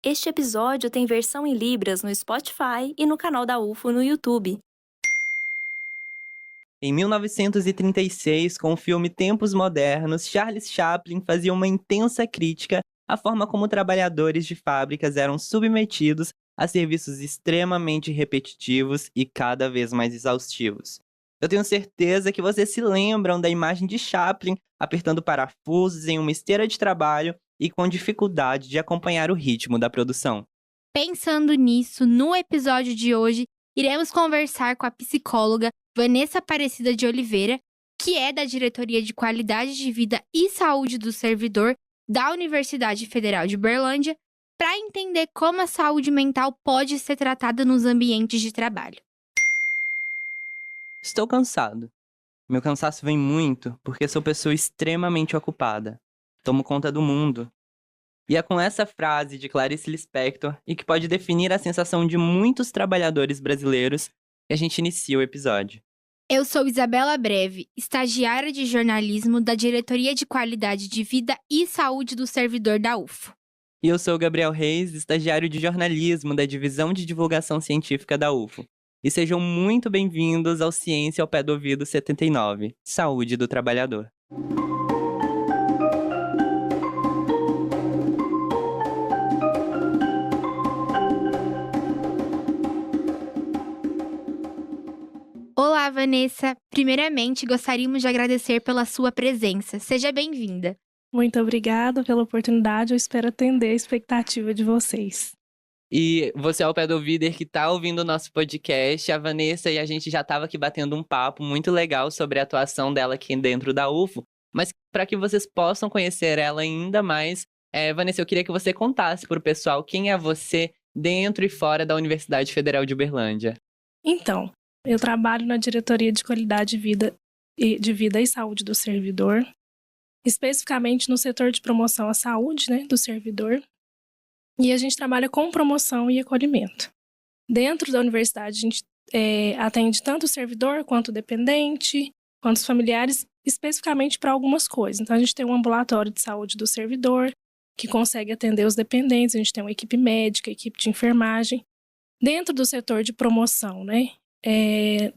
Este episódio tem versão em Libras no Spotify e no canal da UFO no YouTube. Em 1936, com o filme Tempos Modernos, Charles Chaplin fazia uma intensa crítica à forma como trabalhadores de fábricas eram submetidos a serviços extremamente repetitivos e cada vez mais exaustivos. Eu tenho certeza que vocês se lembram da imagem de Chaplin apertando parafusos em uma esteira de trabalho e com dificuldade de acompanhar o ritmo da produção. Pensando nisso, no episódio de hoje, iremos conversar com a psicóloga Vanessa Aparecida de Oliveira, que é da Diretoria de Qualidade de Vida e Saúde do Servidor da Universidade Federal de Uberlândia, para entender como a saúde mental pode ser tratada nos ambientes de trabalho. Estou cansado. Meu cansaço vem muito porque sou pessoa extremamente ocupada. Tomo conta do mundo. E é com essa frase de Clarice Lispector, e que pode definir a sensação de muitos trabalhadores brasileiros, que a gente inicia o episódio. Eu sou Isabela Breve, estagiária de jornalismo da Diretoria de Qualidade de Vida e Saúde do Servidor da UFO. E eu sou Gabriel Reis, estagiário de jornalismo da Divisão de Divulgação Científica da UFO. E sejam muito bem-vindos ao Ciência ao Pé do Ouvido 79, Saúde do Trabalhador. Olá, Vanessa! Primeiramente, gostaríamos de agradecer pela sua presença. Seja bem-vinda. Muito obrigada pela oportunidade, eu espero atender a expectativa de vocês. E você é o pé do ouvido que está ouvindo o nosso podcast, a Vanessa e a gente já estava aqui batendo um papo muito legal sobre a atuação dela aqui dentro da UFO, mas para que vocês possam conhecer ela ainda mais, Vanessa, eu queria que você contasse para o pessoal quem é você dentro e fora da Universidade Federal de Uberlândia. Então, eu trabalho na Diretoria de Qualidade de Vida e Saúde do Servidor, especificamente no setor de promoção à saúde, do servidor, e a gente trabalha com promoção e acolhimento. Dentro da universidade, a gente atende tanto o servidor quanto o dependente, quanto os familiares, especificamente para algumas coisas. Então, a gente tem um ambulatório de saúde do servidor, que consegue atender os dependentes, a gente tem uma equipe médica, equipe de enfermagem. Dentro do setor de promoção,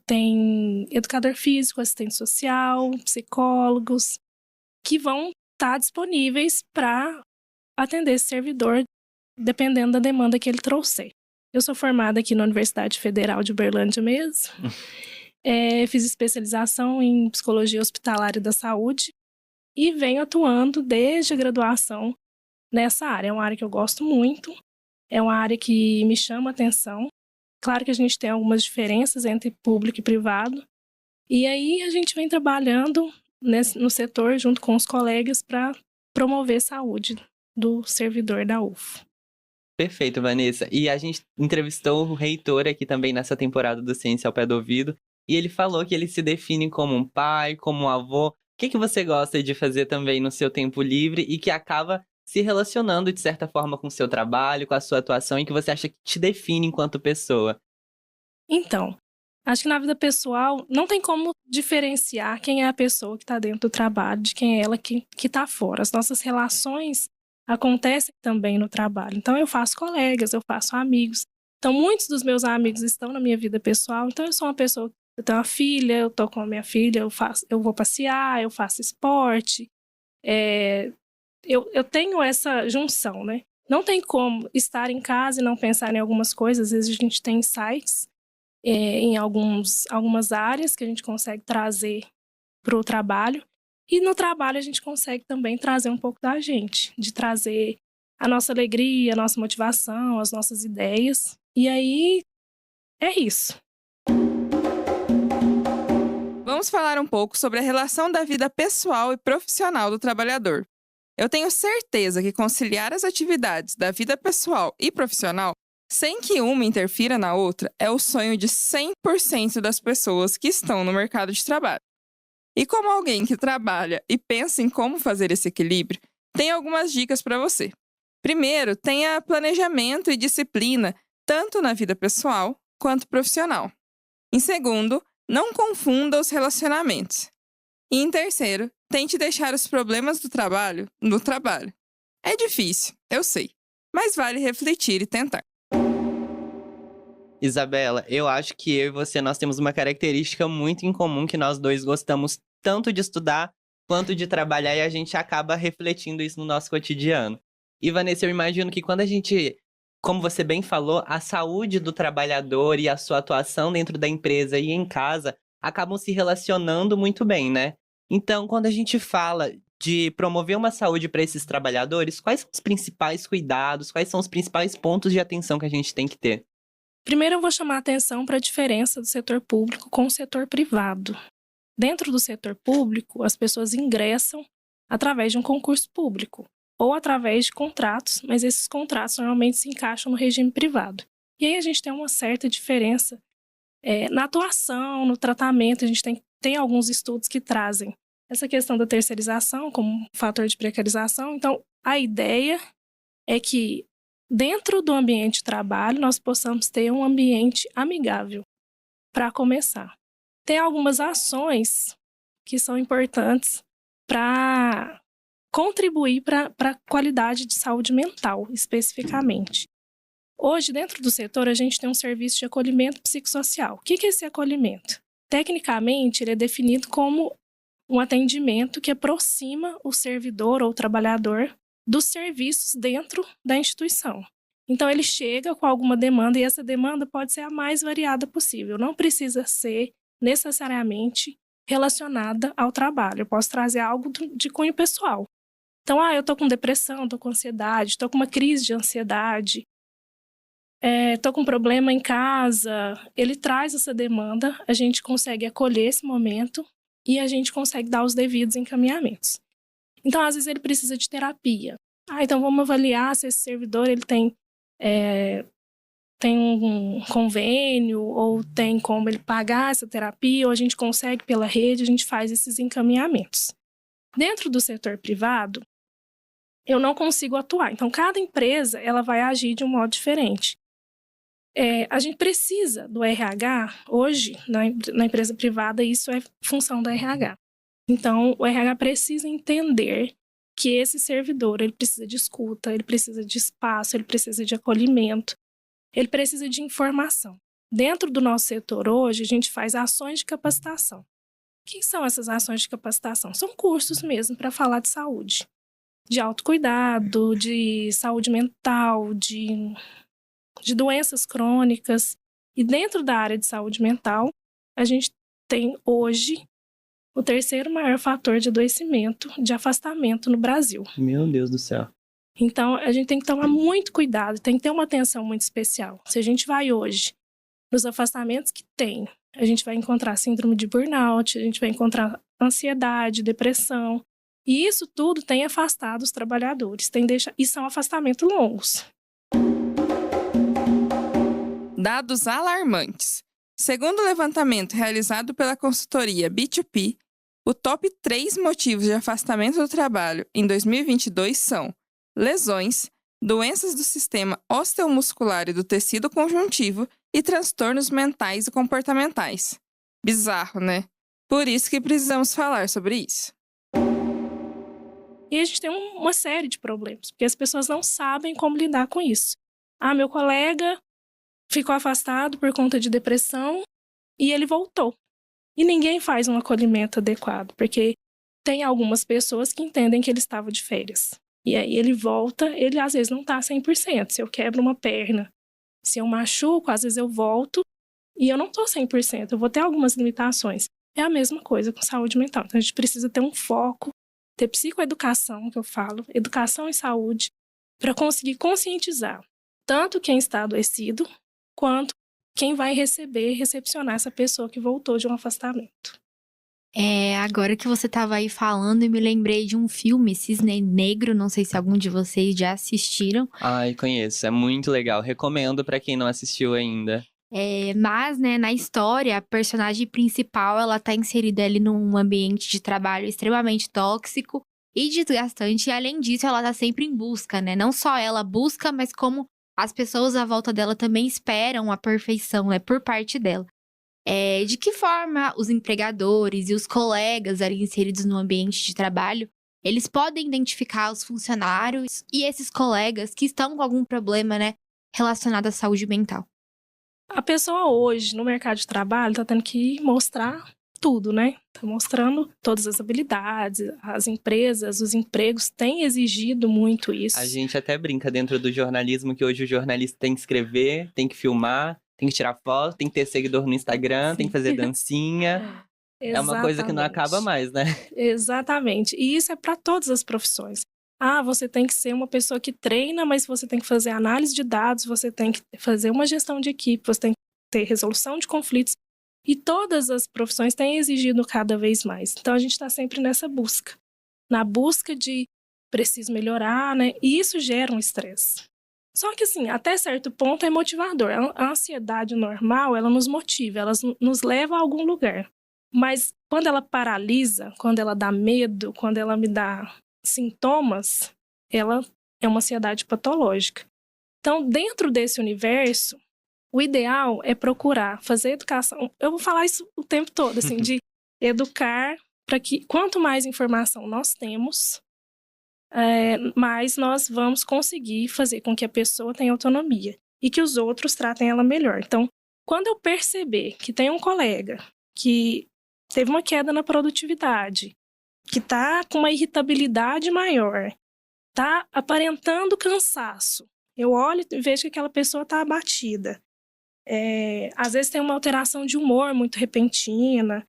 tem educador físico, assistente social, psicólogos, que vão estar disponíveis para atender esse servidor, dependendo da demanda que ele trouxer. Eu sou formada aqui na Universidade Federal de Uberlândia mesmo. Fiz especialização em psicologia hospitalar e da saúde e venho atuando desde a graduação nessa área. É uma área que eu gosto muito, é uma área que me chama a atenção. Claro que a gente tem algumas diferenças entre público e privado. E aí a gente vem trabalhando no setor junto com os colegas para promover a saúde do servidor da UFO. Perfeito, Vanessa. E a gente entrevistou o reitor aqui também nessa temporada do Ciência ao Pé do Ouvido, e ele falou que ele se define como um pai, como um avô. O que você gosta de fazer também no seu tempo livre e que acaba se relacionando, de certa forma, com o seu trabalho, com a sua atuação e que você acha que te define enquanto pessoa? Então, acho que na vida pessoal não tem como diferenciar quem é a pessoa que está dentro do trabalho de quem é ela que está fora. As nossas relações acontecem também no trabalho. Então, eu faço colegas, eu faço amigos. Então, muitos dos meus amigos estão na minha vida pessoal. Então, eu sou uma pessoa, eu tenho uma filha, eu tô com a minha filha, eu vou passear, eu faço esporte. Eu tenho essa junção, Não tem como estar em casa e não pensar em algumas coisas. Às vezes a gente tem insights em algumas áreas que a gente consegue trazer para o trabalho. E no trabalho a gente consegue também trazer um pouco da gente, de trazer a nossa alegria, a nossa motivação, as nossas ideias. E aí, é isso. Vamos falar um pouco sobre a relação da vida pessoal e profissional do trabalhador. Eu tenho certeza que conciliar as atividades da vida pessoal e profissional, sem que uma interfira na outra, é o sonho de 100% das pessoas que estão no mercado de trabalho. E como alguém que trabalha e pensa em como fazer esse equilíbrio, tem algumas dicas para você. Primeiro, tenha planejamento e disciplina, tanto na vida pessoal quanto profissional. Em segundo, não confunda os relacionamentos. E em terceiro, tente deixar os problemas do trabalho no trabalho. É difícil, eu sei, mas vale refletir e tentar. Isabela, eu acho que eu e você, nós temos uma característica muito em comum, que nós dois gostamos tanto de estudar quanto de trabalhar, e a gente acaba refletindo isso no nosso cotidiano. E, Vanessa, eu imagino que quando a gente, como você bem falou, a saúde do trabalhador e a sua atuação dentro da empresa e em casa acabam se relacionando muito bem, né? Então, quando a gente fala de promover uma saúde para esses trabalhadores, quais são os principais cuidados, quais são os principais pontos de atenção que a gente tem que ter? Primeiro, eu vou chamar a atenção para a diferença do setor público com o setor privado. Dentro do setor público, as pessoas ingressam através de um concurso público ou através de contratos, mas esses contratos normalmente se encaixam no regime privado. E aí a gente tem uma certa diferença na atuação, no tratamento. A gente tem alguns estudos que trazem essa questão da terceirização como um fator de precarização. Então, a ideia é que dentro do ambiente de trabalho nós possamos ter um ambiente amigável, para começar. Tem algumas ações que são importantes para contribuir para a qualidade de saúde mental, especificamente. Hoje, dentro do setor, a gente tem um serviço de acolhimento psicossocial. O que é esse acolhimento? Tecnicamente, ele é definido como um atendimento que aproxima o servidor ou o trabalhador dos serviços dentro da instituição. Então, ele chega com alguma demanda e essa demanda pode ser a mais variada possível. Não precisa ser necessariamente relacionada ao trabalho. Eu posso trazer algo de cunho pessoal. Então, eu estou com depressão, estou com ansiedade, estou com uma crise de ansiedade, estou com um problema em casa. Ele traz essa demanda, a gente consegue acolher esse momento e a gente consegue dar os devidos encaminhamentos. Então, às vezes, ele precisa de terapia. Então vamos avaliar se esse servidor ele tem um convênio ou tem como ele pagar essa terapia, ou a gente consegue pela rede, a gente faz esses encaminhamentos. Dentro do setor privado, eu não consigo atuar. Então, cada empresa ela vai agir de um modo diferente. A gente precisa do RH, hoje, na empresa privada, isso é função do RH. Então, o RH precisa entender que esse servidor ele precisa de escuta, ele precisa de espaço, ele precisa de acolhimento, ele precisa de informação. Dentro do nosso setor hoje, a gente faz ações de capacitação. O que são essas ações de capacitação? São cursos mesmo para falar de saúde, de autocuidado, de saúde mental, de doenças crônicas. E dentro da área de saúde mental, a gente tem hoje o terceiro maior fator de adoecimento, de afastamento no Brasil. Meu Deus do céu. Então, a gente tem que tomar muito cuidado, tem que ter uma atenção muito especial. Se a gente vai hoje nos afastamentos que tem, a gente vai encontrar síndrome de burnout, a gente vai encontrar ansiedade, depressão. E isso tudo tem afastado os trabalhadores, e são afastamentos longos. Dados alarmantes. Segundo o levantamento realizado pela consultoria B2P, o top 3 motivos de afastamento do trabalho em 2022 são lesões, doenças do sistema osteomuscular e do tecido conjuntivo e transtornos mentais e comportamentais. Bizarro, né? Por isso que precisamos falar sobre isso. E a gente tem uma série de problemas, porque as pessoas não sabem como lidar com isso. Meu colega ficou afastado por conta de depressão e ele voltou. E ninguém faz um acolhimento adequado, porque tem algumas pessoas que entendem que ele estava de férias. E aí ele volta, ele às vezes não está 100%. Se eu quebro uma perna, se eu machuco, às vezes eu volto e eu não estou 100%. Eu vou ter algumas limitações. É a mesma coisa com saúde mental. Então a gente precisa ter um foco, ter psicoeducação, que eu falo, educação em saúde, para conseguir conscientizar tanto quem está adoecido, quanto quem vai recepcionar essa pessoa que voltou de um afastamento. Agora que você estava aí falando, eu me lembrei de um filme, Cisne Negro, não sei se algum de vocês já assistiram. Ai, conheço, é muito legal, recomendo para quem não assistiu ainda. Mas, né, na história, a personagem principal, ela tá inserida ali num ambiente de trabalho extremamente tóxico e desgastante, e além disso, ela tá sempre em busca, né? Não só ela busca, mas como as pessoas à volta dela também esperam a perfeição, né, por parte dela. De que forma os empregadores e os colegas ali inseridos no ambiente de trabalho eles podem identificar os funcionários e esses colegas que estão com algum problema, né, relacionado à saúde mental? A pessoa hoje, no mercado de trabalho, tá tendo que mostrar tudo, né? Tá mostrando todas as habilidades, as empresas, os empregos têm exigido muito isso. A gente até brinca dentro do jornalismo que hoje o jornalista tem que escrever, tem que filmar, tem que tirar foto, tem que ter seguidor no Instagram, tem que fazer dancinha. É uma coisa que não acaba mais, né? Exatamente. E isso é para todas as profissões. Ah, você tem que ser uma pessoa que treina, mas você tem que fazer análise de dados, você tem que fazer uma gestão de equipe, você tem que ter resolução de conflitos. E todas as profissões têm exigido cada vez mais. Então, a gente está sempre nessa busca. Na busca de preciso melhorar, né? E isso gera um estresse. Só que, assim, até certo ponto é motivador. A ansiedade normal, ela nos motiva, ela nos leva a algum lugar. Mas quando ela paralisa, quando ela dá medo, quando ela me dá sintomas, ela é uma ansiedade patológica. Então, dentro desse universo, o ideal é procurar fazer educação. Eu vou falar isso o tempo todo, assim, de educar para que quanto mais informação nós temos, mais nós vamos conseguir fazer com que a pessoa tenha autonomia e que os outros tratem ela melhor. Então, quando eu perceber que tem um colega que teve uma queda na produtividade, que está com uma irritabilidade maior, está aparentando cansaço, eu olho e vejo que aquela pessoa está abatida. Às vezes tem uma alteração de humor muito repentina.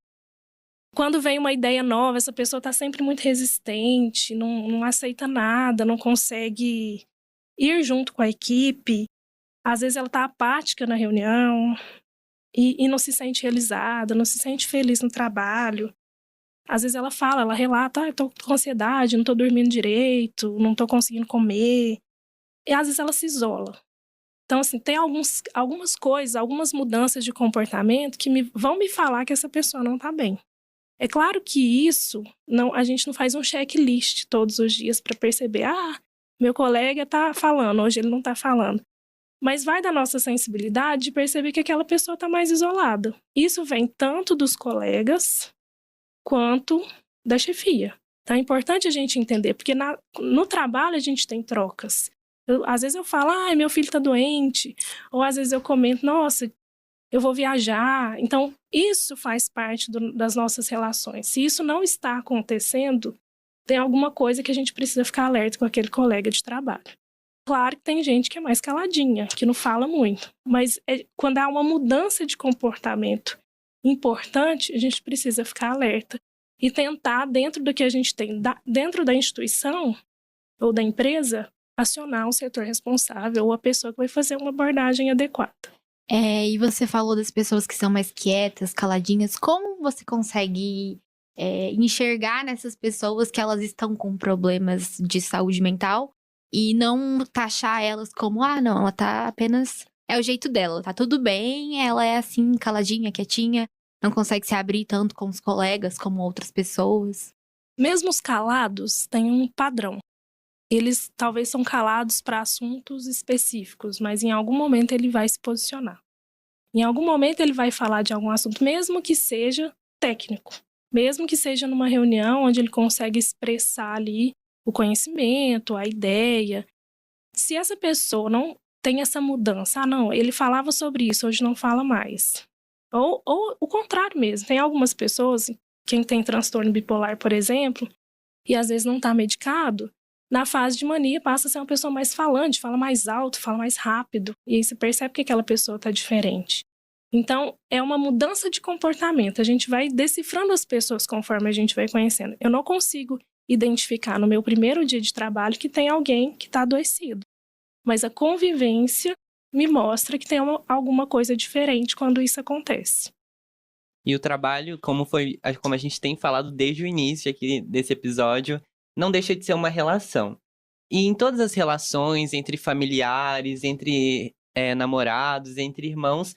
Quando vem uma ideia nova, essa pessoa está sempre muito resistente, não aceita nada, não consegue ir junto com a equipe. Às vezes ela está apática na reunião e não se sente realizada, não se sente feliz no trabalho. Às vezes ela fala, ela relata, eu estou com ansiedade, não estou dormindo direito, não estou conseguindo comer. E às vezes ela se isola. Então, assim, tem algumas coisas, algumas mudanças de comportamento que vão me falar que essa pessoa não está bem. É claro que isso, a gente não faz um checklist todos os dias para perceber, meu colega está falando, hoje ele não está falando. Mas vai da nossa sensibilidade de perceber que aquela pessoa está mais isolada. Isso vem tanto dos colegas quanto da chefia. Então, é importante a gente entender, porque no trabalho a gente tem trocas. Às vezes eu falo, meu filho está doente. Ou às vezes eu comento, nossa, eu vou viajar. Então, isso faz parte das nossas relações. Se isso não está acontecendo, tem alguma coisa que a gente precisa ficar alerta com aquele colega de trabalho. Claro que tem gente que é mais caladinha, que não fala muito. Mas quando há uma mudança de comportamento importante, a gente precisa ficar alerta. E tentar, dentro do que a gente tem, dentro da instituição ou da empresa, acionar o setor responsável ou a pessoa que vai fazer uma abordagem adequada. E você falou das pessoas que são mais quietas, caladinhas. Como você consegue enxergar nessas pessoas que elas estão com problemas de saúde mental e não taxar elas como, não, ela tá apenas... É o jeito dela, tá tudo bem, ela é assim, caladinha, quietinha, não consegue se abrir tanto com os colegas como outras pessoas. Mesmo os calados têm um padrão. Eles talvez são calados para assuntos específicos, mas em algum momento ele vai se posicionar. Em algum momento ele vai falar de algum assunto, mesmo que seja técnico. Mesmo que seja numa reunião onde ele consegue expressar ali o conhecimento, a ideia. Se essa pessoa não tem essa mudança, não, ele falava sobre isso, hoje não fala mais. Ou o contrário mesmo. Tem algumas pessoas, quem tem transtorno bipolar, por exemplo, e às vezes não está medicado, na fase de mania passa a ser uma pessoa mais falante, fala mais alto, fala mais rápido. E aí você percebe que aquela pessoa está diferente. Então, é uma mudança de comportamento. A gente vai decifrando as pessoas conforme a gente vai conhecendo. Eu não consigo identificar no meu primeiro dia de trabalho que tem alguém que está adoecido. Mas a convivência me mostra que tem alguma coisa diferente quando isso acontece. E o trabalho, como a gente tem falado desde o início aqui desse episódio, não deixa de ser uma relação. E em todas as relações, entre familiares, entre namorados, entre irmãos,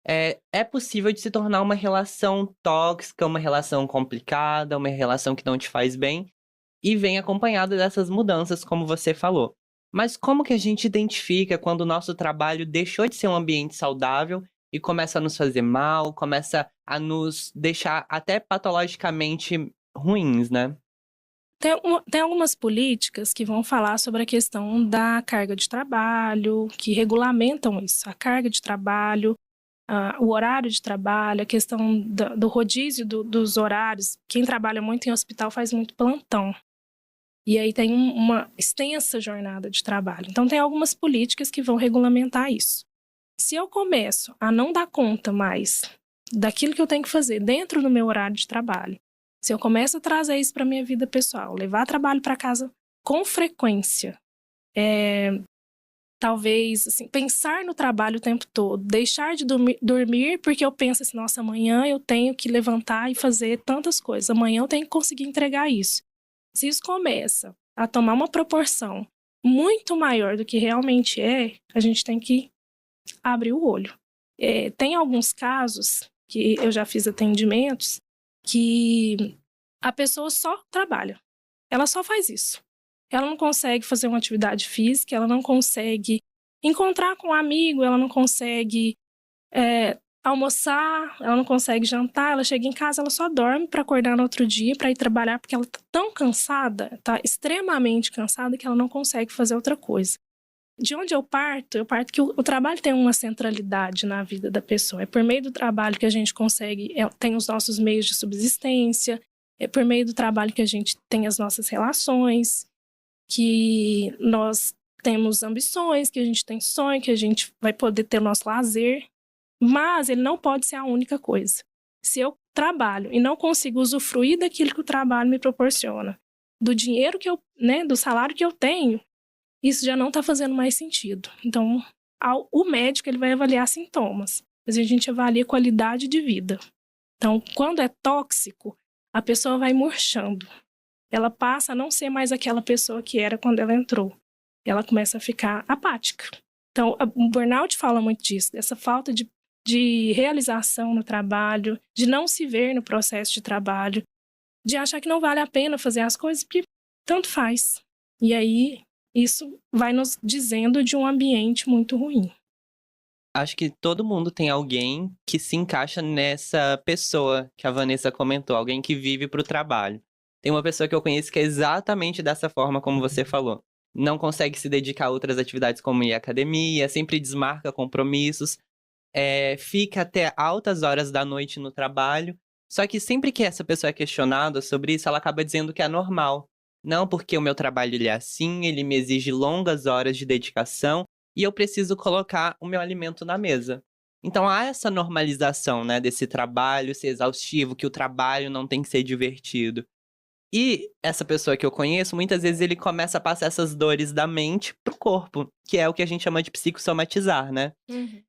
é possível de se tornar uma relação tóxica, uma relação complicada, uma relação que não te faz bem, e vem acompanhada dessas mudanças, como você falou. Mas como que a gente identifica quando o nosso trabalho deixou de ser um ambiente saudável e começa a nos fazer mal, começa a nos deixar até patologicamente ruins, né? Tem algumas políticas que vão falar sobre a questão da carga de trabalho, que regulamentam isso, a carga de trabalho, o horário de trabalho, a questão do rodízio dos horários. Quem trabalha muito em hospital faz muito plantão. E aí tem uma extensa jornada de trabalho. Então, tem algumas políticas que vão regulamentar isso. Se eu começo a não dar conta mais daquilo que eu tenho que fazer dentro do meu horário de trabalho, se eu começo a trazer isso para a minha vida pessoal, levar trabalho para casa com frequência, talvez assim, pensar no trabalho o tempo todo, deixar de dormir porque eu penso assim, nossa, amanhã eu tenho que levantar e fazer tantas coisas, amanhã eu tenho que conseguir entregar isso. Se isso começa a tomar uma proporção muito maior do que realmente a gente tem que abrir o olho. Tem alguns casos que eu já fiz atendimentos que a pessoa só trabalha. Ela só faz isso. Ela não consegue fazer uma atividade física, ela não consegue encontrar com um amigo, ela não consegue almoçar, ela não consegue jantar, ela chega em casa, ela só dorme para acordar no outro dia, para ir trabalhar, porque ela tá tão cansada, tá extremamente cansada, que ela não consegue fazer outra coisa. De onde eu parto que o trabalho tem uma centralidade na vida da pessoa. É por meio do trabalho que a gente consegue, tem os nossos meios de subsistência, é por meio do trabalho que a gente tem as nossas relações, que nós temos ambições, que a gente tem sonho, que a gente vai poder ter o nosso lazer. Mas ele não pode ser a única coisa. Se eu trabalho e não consigo usufruir daquilo que o trabalho me proporciona, do dinheiro do salário que eu tenho, isso já não está fazendo mais sentido. Então, o médico ele vai avaliar sintomas, mas a gente avalia qualidade de vida. Então, quando é tóxico, a pessoa vai murchando. Ela passa a não ser mais aquela pessoa que era quando ela entrou. Ela começa a ficar apática. Então, o burnout fala muito disso, dessa falta de realização no trabalho, de não se ver no processo de trabalho, de achar que não vale a pena fazer as coisas porque tanto faz. E aí, isso vai nos dizendo de um ambiente muito ruim. Acho que todo mundo tem alguém que se encaixa nessa pessoa que a Vanessa comentou, alguém que vive pro trabalho. Tem uma pessoa que eu conheço que é exatamente dessa forma como você falou. Não consegue se dedicar a outras atividades como ir à academia, sempre desmarca compromissos, fica até altas horas da noite no trabalho. Só que sempre que essa pessoa é questionada sobre isso, ela acaba dizendo que é normal. Não, porque o meu trabalho ele é assim, ele me exige longas horas de dedicação e eu preciso colocar o meu alimento na mesa. Então há essa normalização, né, desse trabalho ser exaustivo, que o trabalho não tem que ser divertido. E essa pessoa que eu conheço, muitas vezes ele começa a passar essas dores da mente pro corpo, que é o que a gente chama de psicossomatizar, né? Uhum.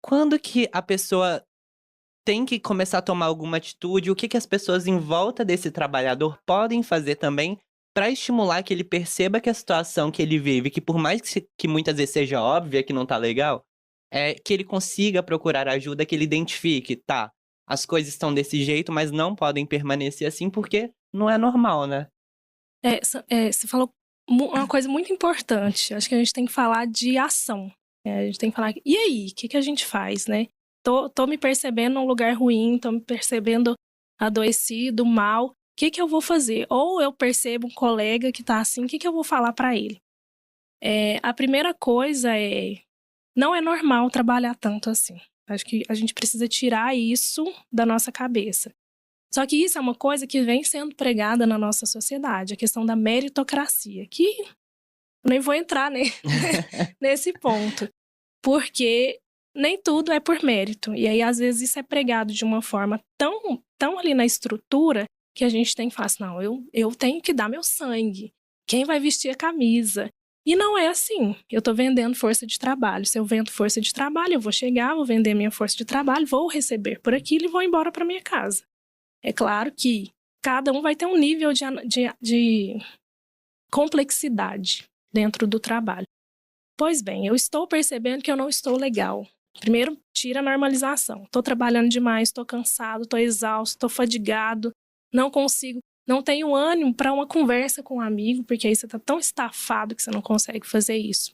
Quando que a pessoa tem que começar a tomar alguma atitude? O que as pessoas em volta desse trabalhador podem fazer também para estimular que ele perceba que a situação que ele vive, que por mais que muitas vezes seja óbvia que não tá legal, que ele consiga procurar ajuda, que ele identifique, tá, as coisas estão desse jeito, mas não podem permanecer assim porque não é normal, né? Você falou uma coisa muito importante. Acho que a gente tem que falar de ação. A gente tem que falar, e aí, o que a gente faz, né? Tô me percebendo num lugar ruim, tô me percebendo adoecido, mal. O que eu vou fazer? Ou eu percebo um colega que tá assim, o que eu vou falar para ele? A primeira coisa não é normal trabalhar tanto assim. Acho que a gente precisa tirar isso da nossa cabeça. Só que isso é uma coisa que vem sendo pregada na nossa sociedade, a questão da meritocracia, que eu nem vou entrar nesse ponto, porque nem tudo é por mérito. E aí, às vezes, isso é pregado de uma forma tão ali na estrutura que a gente tem que falar assim, não, eu tenho que dar meu sangue. Quem vai vestir a camisa? E não é assim. Eu tô vendendo força de trabalho. Se eu vendo força de trabalho, eu vou chegar, vou vender minha força de trabalho, vou receber por aquilo e vou embora para minha casa. É claro que cada um vai ter um nível de complexidade dentro do trabalho. Pois bem, eu estou percebendo que eu não estou legal. Primeiro, tira a normalização. Estou trabalhando demais, estou cansado, estou exausto, estou fadigado, não consigo, não tenho ânimo para uma conversa com um amigo, porque aí você está tão estafado que você não consegue fazer isso.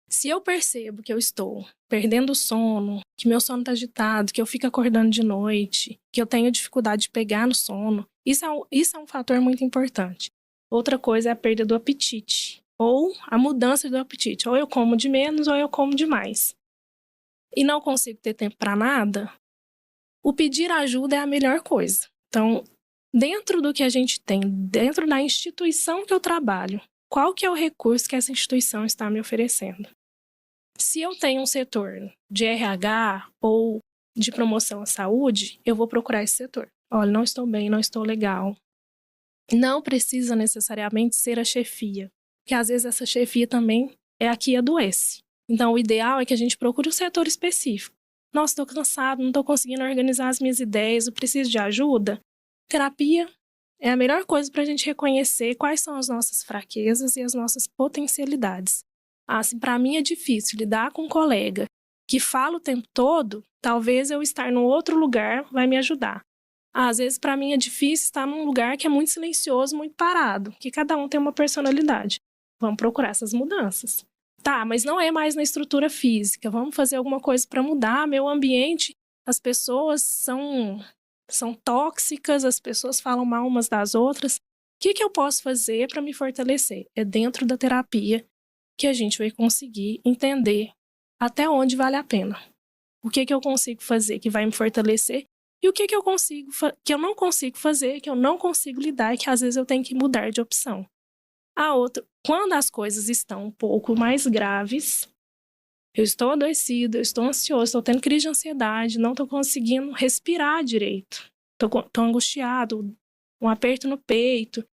Se eu percebo que eu estou perdendo o sono, que meu sono está agitado, que eu fico acordando de noite, que eu tenho dificuldade de pegar no sono, isso é um fator muito importante. Outra coisa é a perda do apetite, ou a mudança do apetite. Ou eu como de menos, ou eu como de mais. E não consigo ter tempo para nada, o pedir ajuda é a melhor coisa. Então, dentro do que a gente tem, dentro da instituição que eu trabalho, qual que é o recurso que essa instituição está me oferecendo? Se eu tenho um setor de RH ou de promoção à saúde, eu vou procurar esse setor. Olha, não estou bem, não estou legal. Não precisa necessariamente ser a chefia, porque às vezes essa chefia também é a que adoece. Então, o ideal é que a gente procure um setor específico. Nossa, estou cansado, não estou conseguindo organizar as minhas ideias, eu preciso de ajuda. Terapia é a melhor coisa para a gente reconhecer quais são as nossas fraquezas e as nossas potencialidades. Ah, se para mim é difícil lidar com um colega que fala o tempo todo, talvez eu estar num outro lugar vai me ajudar. Ah, às vezes para mim é difícil estar num lugar que é muito silencioso, muito parado, que cada um tem uma personalidade. Vamos procurar essas mudanças. Tá, mas não é mais na estrutura física. Vamos fazer alguma coisa para mudar meu ambiente. As pessoas são tóxicas, as pessoas falam mal umas das outras. O que eu posso fazer para me fortalecer? É dentro da terapia que a gente vai conseguir entender até onde vale a pena. O que eu consigo fazer que vai me fortalecer e o que eu não consigo fazer, que eu não consigo lidar e que às vezes eu tenho que mudar de opção. A outra, quando as coisas estão um pouco mais graves, eu estou adoecido, eu estou ansioso, estou tendo crise de ansiedade, não estou conseguindo respirar direito, estou angustiado, um aperto no peito,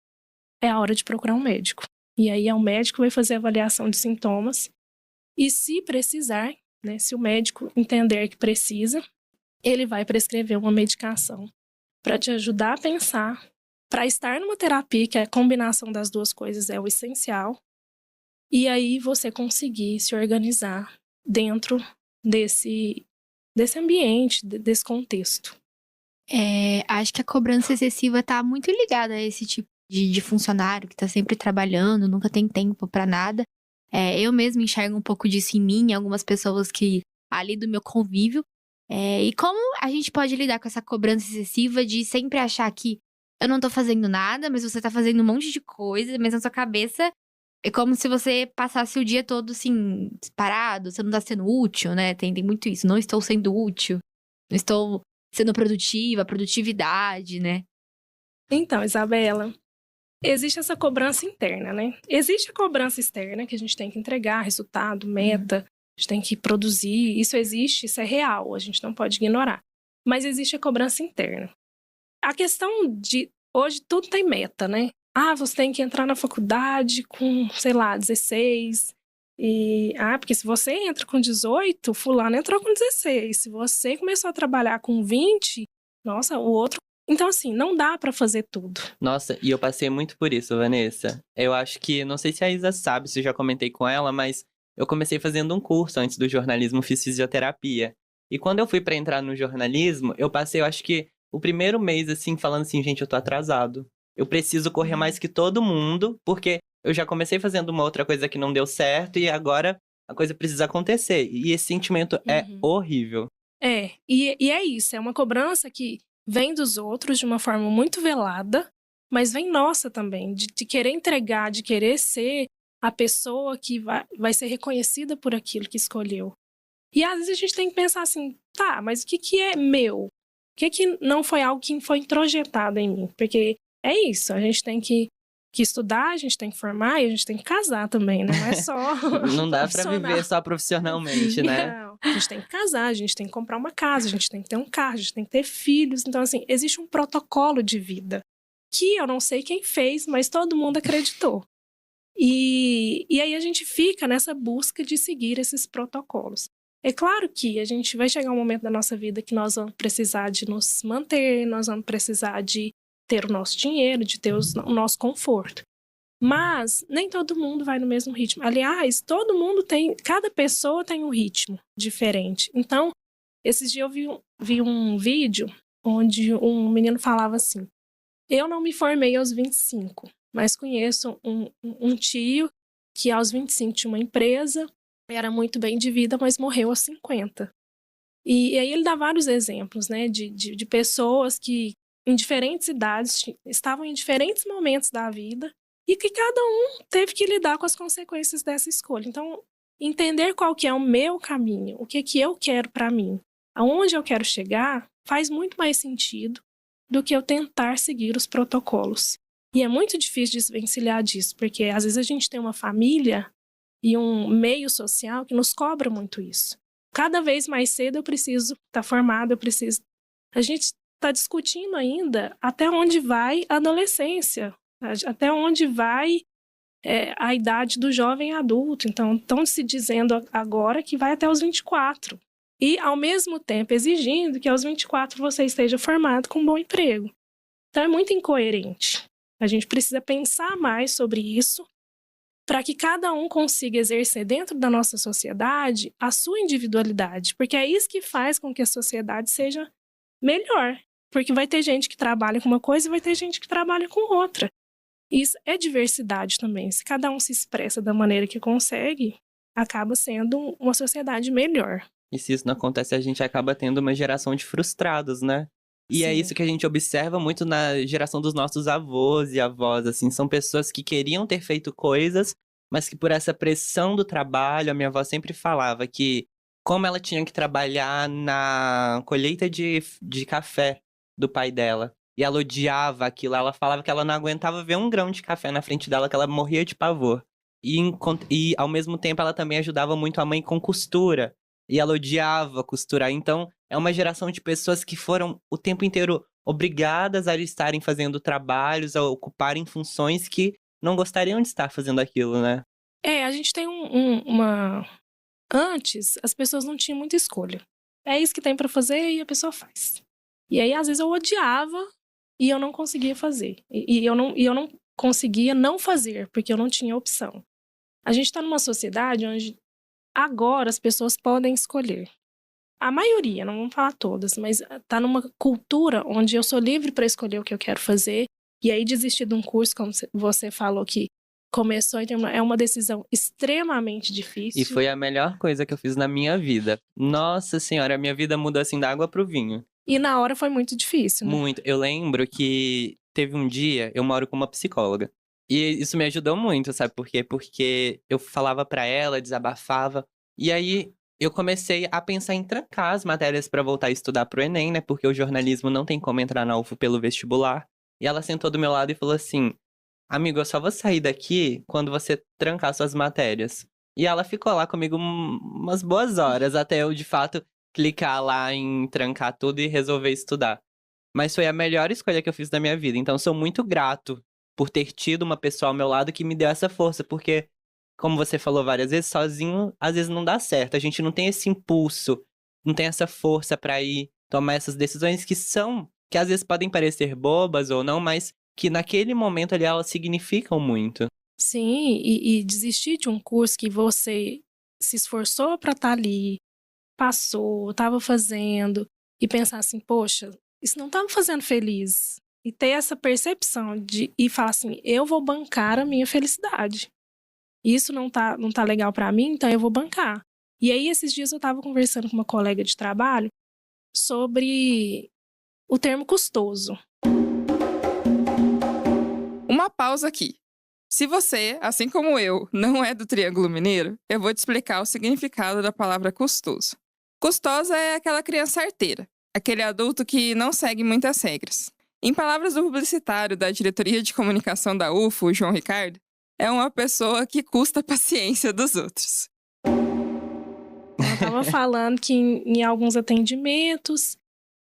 é a hora de procurar um médico. E aí o médico vai fazer a avaliação de sintomas e se precisar, né, se o médico entender que precisa, ele vai prescrever uma medicação para te ajudar a pensar. Para estar numa terapia, que a combinação das duas coisas é o essencial, e aí você conseguir se organizar dentro desse ambiente, desse contexto. Acho que a cobrança excessiva tá muito ligada a esse tipo de funcionário que tá sempre trabalhando, nunca tem tempo para nada. Eu mesma enxergo um pouco disso em mim, em algumas pessoas que ali do meu convívio. E como a gente pode lidar com essa cobrança excessiva de sempre achar que eu não tô fazendo nada, mas você tá fazendo um monte de coisa, mas na sua cabeça é como se você passasse o dia todo, assim, parado, você não tá sendo útil, né? Tem muito isso, não estou sendo útil, não estou sendo produtiva, produtividade, né? Então, Isabela, existe essa cobrança interna, né? Existe a cobrança externa, que a gente tem que entregar resultado, meta, a gente tem que produzir, isso existe, isso é real, a gente não pode ignorar. Mas existe a cobrança interna. A questão de... Hoje tudo tem meta, né? Ah, você tem que entrar na faculdade com, sei lá, 16. Porque se você entra com 18, fulano entrou com 16. Se você começou a trabalhar com 20, nossa, o outro... Então, assim, não dá pra fazer tudo. Nossa, e eu passei muito por isso, Vanessa. Eu acho que, não sei se a Isa sabe, se eu já comentei com ela, mas eu comecei fazendo um curso antes do jornalismo, fiz fisioterapia. E quando eu fui pra entrar no jornalismo, eu passei, eu acho que o primeiro mês, assim, falando assim, gente, eu tô atrasado. Eu preciso correr mais que todo mundo, porque eu já comecei fazendo uma outra coisa que não deu certo e agora a coisa precisa acontecer. E esse sentimento é horrível. E é isso, é uma cobrança que vem dos outros de uma forma muito velada, mas vem nossa também, de querer entregar, de querer ser a pessoa que vai ser reconhecida por aquilo que escolheu. E às vezes a gente tem que pensar assim, tá, mas o que é meu? O que não foi algo que foi introjetado em mim? Porque é isso, a gente tem que estudar, a gente tem que formar e a gente tem que casar também, né? Não é só Não dá pra viver só profissionalmente, né? Não, a gente tem que casar, a gente tem que comprar uma casa, a gente tem que ter um carro, a gente tem que ter filhos. Então, assim, existe um protocolo de vida que eu não sei quem fez, mas todo mundo acreditou. E aí a gente fica nessa busca de seguir esses protocolos. É claro que a gente vai chegar um momento da nossa vida que nós vamos precisar de nos manter, nós vamos precisar de ter o nosso dinheiro, de ter o nosso conforto. Mas nem todo mundo vai no mesmo ritmo. Aliás, cada pessoa tem um ritmo diferente. Então, esses dias eu vi um vídeo onde um menino falava assim: eu não me formei aos 25, mas conheço um tio que aos 25 tinha uma empresa, era muito bem de vida, mas morreu aos 50. E aí ele dá vários exemplos, né, de pessoas que em diferentes idades estavam em diferentes momentos da vida e que cada um teve que lidar com as consequências dessa escolha. Então, entender qual que é o meu caminho, o que eu quero para mim, aonde eu quero chegar, faz muito mais sentido do que eu tentar seguir os protocolos. E é muito difícil desvencilhar disso, porque às vezes a gente tem uma família e um meio social que nos cobra muito isso. Cada vez mais cedo eu preciso estar formada, A gente está discutindo ainda até onde vai a adolescência, até onde vai a idade do jovem adulto. Então, estão se dizendo agora que vai até os 24. E, ao mesmo tempo, exigindo que aos 24 você esteja formado com um bom emprego. Então, é muito incoerente. A gente precisa pensar mais sobre isso para que cada um consiga exercer dentro da nossa sociedade a sua individualidade. Porque é isso que faz com que a sociedade seja melhor. Porque vai ter gente que trabalha com uma coisa e vai ter gente que trabalha com outra. Isso é diversidade também. Se cada um se expressa da maneira que consegue, acaba sendo uma sociedade melhor. E se isso não acontece, a gente acaba tendo uma geração de frustrados, né? E é Sim. isso que a gente observa muito na geração dos nossos avós e avós, assim. São pessoas que queriam ter feito coisas, mas que por essa pressão do trabalho, a minha avó sempre falava que como ela tinha que trabalhar na colheita de café do pai dela, e ela odiava aquilo, ela falava que ela não aguentava ver um grão de café na frente dela, que ela morria de pavor. E ao mesmo tempo ela também ajudava muito a mãe com costura. E ela odiava costurar. Então, é uma geração de pessoas que foram o tempo inteiro obrigadas a estarem fazendo trabalhos, a ocuparem funções que não gostariam de estar fazendo aquilo, né? A gente tem Antes, as pessoas não tinham muita escolha. É isso que tem para fazer e a pessoa faz. E aí, às vezes, eu odiava e eu não conseguia fazer. E eu não conseguia não fazer, porque eu não tinha opção. A gente está numa sociedade onde agora as pessoas podem escolher. A maioria, não vamos falar todas, mas está numa cultura onde eu sou livre para escolher o que eu quero fazer. E aí desistir de um curso, como você falou que começou e terminou, é uma decisão extremamente difícil. E foi a melhor coisa que eu fiz na minha vida. Nossa senhora, a minha vida mudou assim da água pro vinho. E na hora foi muito difícil, né? Muito. Eu lembro que teve um dia, eu moro com uma psicóloga. E isso me ajudou muito, sabe por quê? Porque eu falava pra ela, desabafava. E aí, eu comecei a pensar em trancar as matérias pra voltar a estudar pro Enem, né? Porque o jornalismo não tem como entrar na UFO pelo vestibular. E ela sentou do meu lado e falou assim: amigo, eu só vou sair daqui quando você trancar suas matérias. E ela ficou lá comigo umas boas horas, até eu, de fato, clicar lá em trancar tudo e resolver estudar. Mas foi a melhor escolha que eu fiz da minha vida. Então, sou muito grato por ter tido uma pessoa ao meu lado que me deu essa força. Porque, como você falou várias vezes, sozinho, às vezes não dá certo. A gente não tem esse impulso, não tem essa força pra ir tomar essas decisões que às vezes podem parecer bobas ou não, mas que naquele momento ali elas significam muito. Sim, e desistir de um curso que você se esforçou para estar ali, passou, estava fazendo, e pensar assim, poxa, isso não tá me fazendo feliz. E ter essa percepção e falar assim, eu vou bancar a minha felicidade. Isso não tá legal para mim, então eu vou bancar. E aí, esses dias eu estava conversando com uma colega de trabalho sobre o termo custoso. Uma pausa aqui. Se você, assim como eu, não é do Triângulo Mineiro, eu vou te explicar o significado da palavra custoso. Custosa é aquela criança arteira, aquele adulto que não segue muitas regras. Em palavras do publicitário da diretoria de comunicação da UFO, o João Ricardo, é uma pessoa que custa a paciência dos outros. Ela estava falando que em alguns atendimentos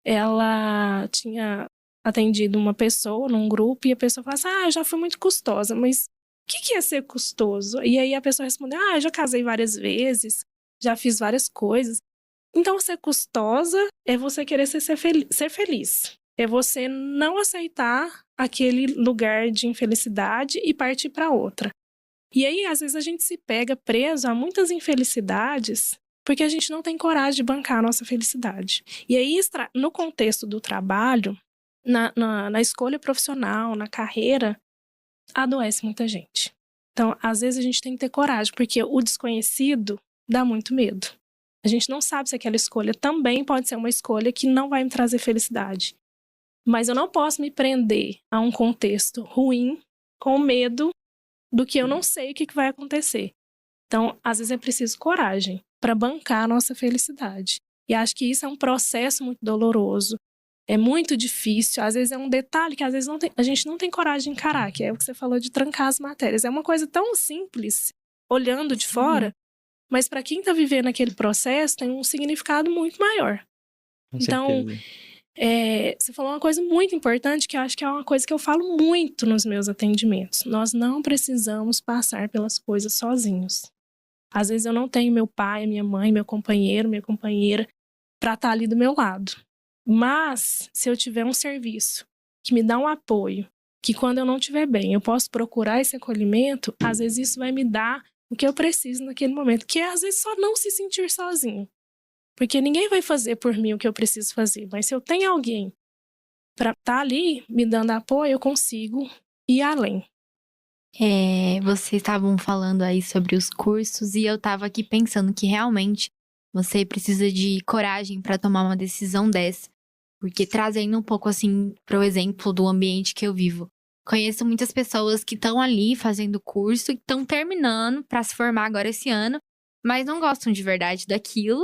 ela tinha atendido uma pessoa num grupo e a pessoa falava assim, eu já fui muito custosa, mas o que é ser custoso? E aí a pessoa respondeu, eu já casei várias vezes, já fiz várias coisas. Então, ser custosa é você querer ser feliz. É você não aceitar aquele lugar de infelicidade e partir para outra. E aí, às vezes, a gente se pega preso a muitas infelicidades porque a gente não tem coragem de bancar a nossa felicidade. E aí, no contexto do trabalho, na escolha profissional, na carreira, adoece muita gente. Então, às vezes, a gente tem que ter coragem, porque o desconhecido dá muito medo. A gente não sabe se aquela escolha também pode ser uma escolha que não vai me trazer felicidade. Mas eu não posso me prender a um contexto ruim com medo do que eu não sei o que vai acontecer. Então, às vezes é preciso coragem para bancar a nossa felicidade. E acho que isso é um processo muito doloroso. É muito difícil. Às vezes é um detalhe que às vezes a gente não tem coragem de encarar, que é o que você falou de trancar as matérias. É uma coisa tão simples, olhando de fora, mas para quem está vivendo aquele processo tem um significado muito maior. Com Então, certeza. você falou uma coisa muito importante, que eu acho que é uma coisa que eu falo muito nos meus atendimentos. Nós não precisamos passar pelas coisas sozinhos. Às vezes eu não tenho meu pai, minha mãe, meu companheiro, minha companheira para estar ali do meu lado. Mas, se eu tiver um serviço que me dá um apoio, que quando eu não estiver bem, eu posso procurar esse acolhimento, às vezes isso vai me dar o que eu preciso naquele momento, que é às vezes só não se sentir sozinho. Porque ninguém vai fazer por mim o que eu preciso fazer, mas se eu tenho alguém para estar ali me dando apoio, eu consigo ir além. Vocês estavam falando aí sobre os cursos e eu tava aqui pensando que realmente você precisa de coragem para tomar uma decisão dessa. Porque trazendo um pouco assim pro exemplo do ambiente que eu vivo. Conheço muitas pessoas que estão ali fazendo curso e estão terminando para se formar agora esse ano, mas não gostam de verdade daquilo.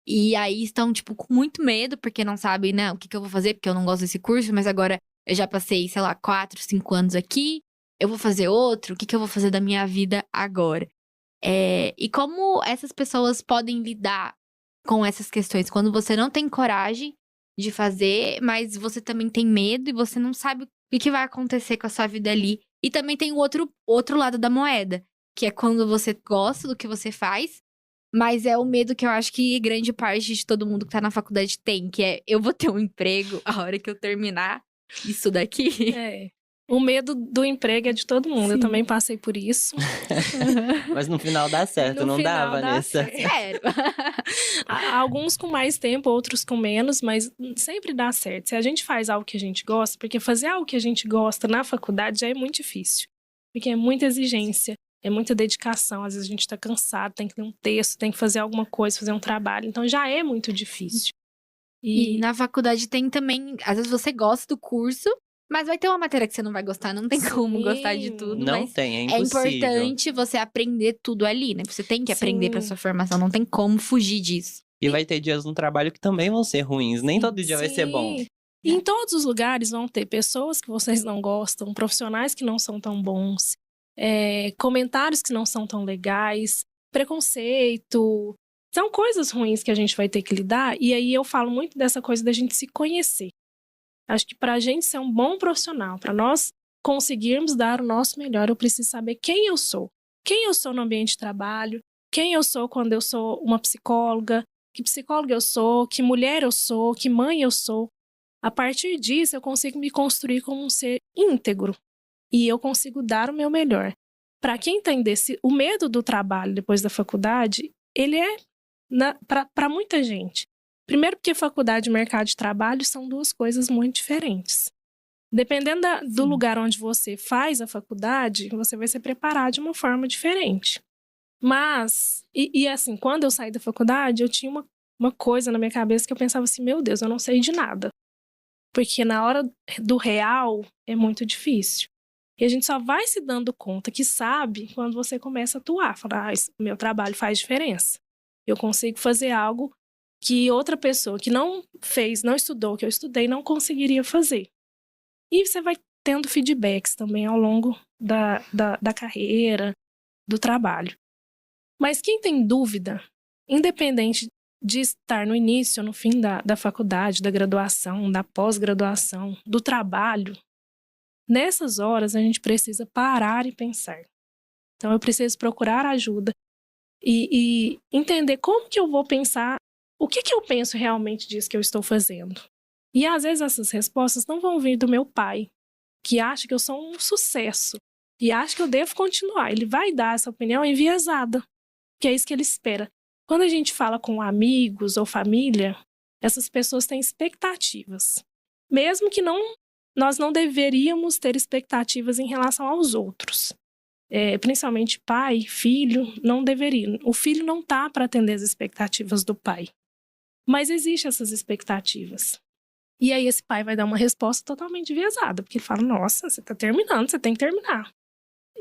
E aí estão, tipo, com muito medo, porque não sabem, né, o que eu vou fazer, porque eu não gosto desse curso, mas agora eu já passei, sei lá, 4, 5 anos aqui, eu vou fazer outro, o que eu vou fazer da minha vida agora? E como essas pessoas podem lidar com essas questões quando você não tem coragem de fazer, mas você também tem medo e você não sabe o que vai acontecer com a sua vida ali. E também tem o outro lado da moeda, que é quando você gosta do que você faz, mas é o medo que eu acho que grande parte de todo mundo que tá na faculdade tem, que é eu vou ter um emprego a hora que eu terminar isso daqui. O medo do emprego é de todo mundo. Sim. Eu também passei por isso. Mas no final dá certo, No não final dá, dá Vanessa? certo. Sério. Alguns com mais tempo, outros com menos, mas sempre dá certo. Se a gente faz algo que a gente gosta, porque fazer algo que a gente gosta na faculdade já é muito difícil. Porque é muita exigência, é muita dedicação. Às vezes a gente tá cansado, tem que ler um texto, tem que fazer alguma coisa, fazer um trabalho. Então já é muito difícil. E na faculdade tem também, às vezes você gosta do curso, mas vai ter uma matéria que você não vai gostar, não tem como gostar de tudo, Não mas tem, é é impossível. importante você aprender tudo ali, né? Você tem que aprender pra Sim. sua formação, não tem como fugir disso. E vai ter dias no trabalho que também vão ser ruins, nem todo dia vai ser bom. Sim. E em todos os lugares vão ter pessoas que vocês não gostam, profissionais que não são tão bons, comentários que não são tão legais, preconceito. São coisas ruins que a gente vai ter que lidar. E aí eu falo muito dessa coisa da gente se conhecer. Acho que pra gente ser um bom profissional, pra nós conseguirmos dar o nosso melhor, eu preciso saber quem eu sou. Quem eu sou no ambiente de trabalho, quem eu sou quando eu sou uma psicóloga, que psicóloga eu sou, que mulher eu sou, que mãe eu sou. A partir disso, eu consigo me construir como um ser íntegro. E eu consigo dar o meu melhor. Para quem tem o medo do trabalho depois da faculdade, ele é para muita gente. Primeiro porque faculdade e mercado de trabalho são duas coisas muito diferentes. Dependendo do lugar onde você faz a faculdade, você vai ser preparado de uma forma diferente. Mas, assim, quando eu saí da faculdade, eu tinha uma coisa na minha cabeça que eu pensava assim, meu Deus, eu não sei de nada. Porque na hora do real é muito difícil. E a gente só vai se dando conta que sabe quando você começa a atuar. Falar, o meu trabalho faz diferença. Eu consigo fazer algo que outra pessoa que não fez, não estudou, que eu estudei, não conseguiria fazer. E você vai tendo feedbacks também ao longo da carreira, do trabalho. Mas quem tem dúvida, independente de estar no início ou no fim da faculdade, da graduação, da pós-graduação, do trabalho, nessas horas a gente precisa parar e pensar. Então eu preciso procurar ajuda e entender como que eu vou pensar, o que eu penso realmente disso que eu estou fazendo. E às vezes essas respostas não vão vir do meu pai, que acha que eu sou um sucesso e acha que eu devo continuar. Ele vai dar essa opinião enviesada, que é isso que ele espera. Quando a gente fala com amigos ou família, essas pessoas têm expectativas. Mesmo que nós não deveríamos ter expectativas em relação aos outros. Principalmente pai, filho, não deveria. O filho não está para atender as expectativas do pai. Mas existem essas expectativas. E aí esse pai vai dar uma resposta totalmente enviesada, porque ele fala, nossa, você está terminando, você tem que terminar.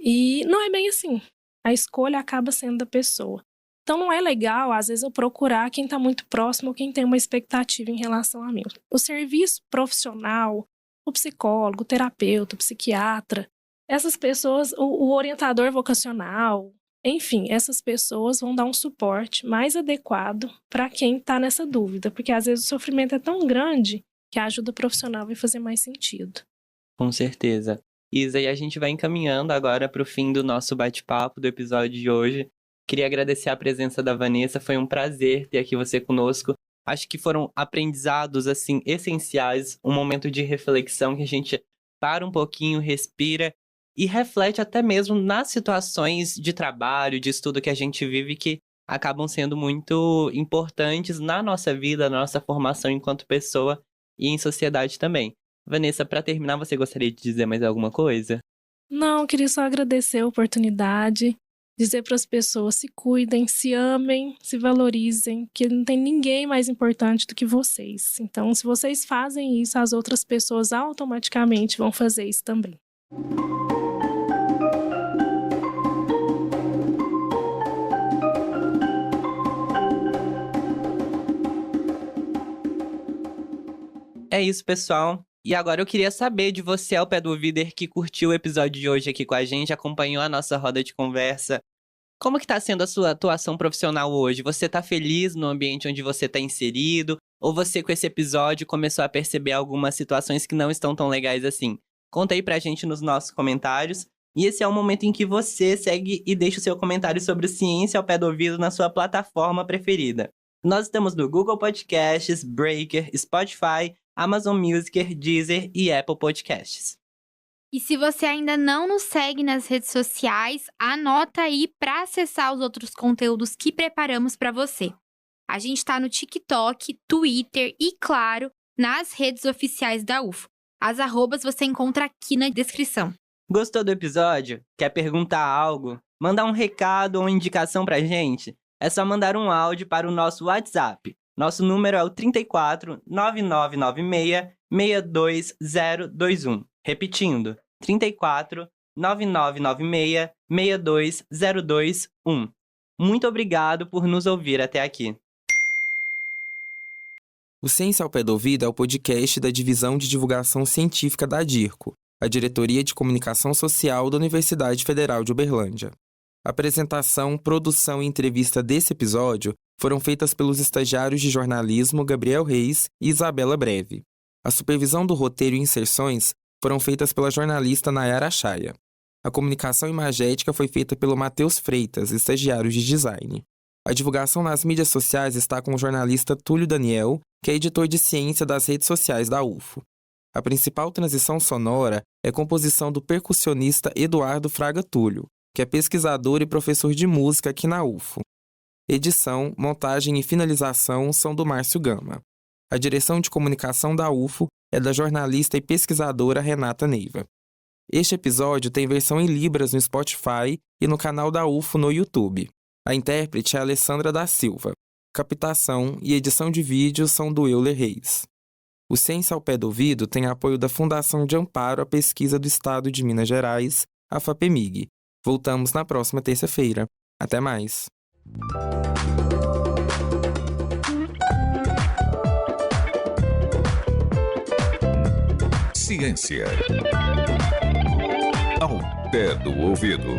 E não é bem assim. A escolha acaba sendo da pessoa. Então não é legal, às vezes, eu procurar quem está muito próximo ou quem tem uma expectativa em relação a mim. O serviço profissional, o psicólogo, o terapeuta, o psiquiatra, essas pessoas, o orientador vocacional, enfim, essas pessoas vão dar um suporte mais adequado para quem está nessa dúvida, porque às vezes o sofrimento é tão grande que a ajuda profissional vai fazer mais sentido. Com certeza. Isa, e a gente vai encaminhando agora para o fim do nosso bate-papo do episódio de hoje. Queria agradecer a presença da Vanessa, foi um prazer ter aqui você conosco. Acho que foram aprendizados, assim, essenciais, um momento de reflexão que a gente para um pouquinho, respira e reflete até mesmo nas situações de trabalho, de estudo que a gente vive, que acabam sendo muito importantes na nossa vida, na nossa formação enquanto pessoa e em sociedade também. Vanessa, para terminar, você gostaria de dizer mais alguma coisa? Não, queria só agradecer a oportunidade, dizer para as pessoas se cuidem, se amem, se valorizem, que não tem ninguém mais importante do que vocês. Então, se vocês fazem isso, as outras pessoas automaticamente vão fazer isso também. É isso, pessoal. E agora eu queria saber de você, ao pé do ouvido, que curtiu o episódio de hoje aqui com a gente, acompanhou a nossa roda de conversa. Como que tá sendo a sua atuação profissional hoje? Você tá feliz no ambiente onde você tá inserido? Ou você, com esse episódio, começou a perceber algumas situações que não estão tão legais assim? Conta aí pra gente nos nossos comentários. E esse é o momento em que você segue e deixa o seu comentário sobre Ciência ao Pé do Ouvido na sua plataforma preferida. Nós estamos no Google Podcasts, Breaker, Spotify, Amazon Music, Deezer e Apple Podcasts. E se você ainda não nos segue nas redes sociais, anota aí para acessar os outros conteúdos que preparamos para você. A gente está no TikTok, Twitter e, claro, nas redes oficiais da UFO. As arrobas você encontra aqui na descrição. Gostou do episódio? Quer perguntar algo? Mandar um recado ou indicação pra gente? É só mandar um áudio para o nosso WhatsApp. Nosso número é o 34 9996 62021. Repetindo, 34 9996 62021. Muito obrigado por nos ouvir até aqui. O Ciência ao Pé do Ouvido é o podcast da Divisão de Divulgação Científica da DIRCO, a Diretoria de Comunicação Social da Universidade Federal de Uberlândia. A apresentação, produção e entrevista desse episódio foram feitas pelos estagiários de jornalismo Gabriel Reis e Isabela Breve. A supervisão do roteiro e inserções foram feitas pela jornalista Nayara Chaia. A comunicação imagética foi feita pelo Matheus Freitas, estagiário de design. A divulgação nas mídias sociais está com o jornalista Túlio Daniel, que é editor de ciência das redes sociais da UFO. A principal transição sonora é a composição do percussionista Eduardo Fraga Túlio, que é pesquisador e professor de música aqui na UFO. Edição, montagem e finalização são do Márcio Gama. A direção de comunicação da UFO é da jornalista e pesquisadora Renata Neiva. Este episódio tem versão em Libras no Spotify e no canal da UFO no YouTube. A intérprete é a Alessandra da Silva. Captação e edição de vídeo são do Euler Reis. O Ciência ao Pé do Ouvido tem apoio da Fundação de Amparo à Pesquisa do Estado de Minas Gerais, a FAPEMIG. Voltamos na próxima terça-feira. Até mais! Ciência ao pé do ouvido.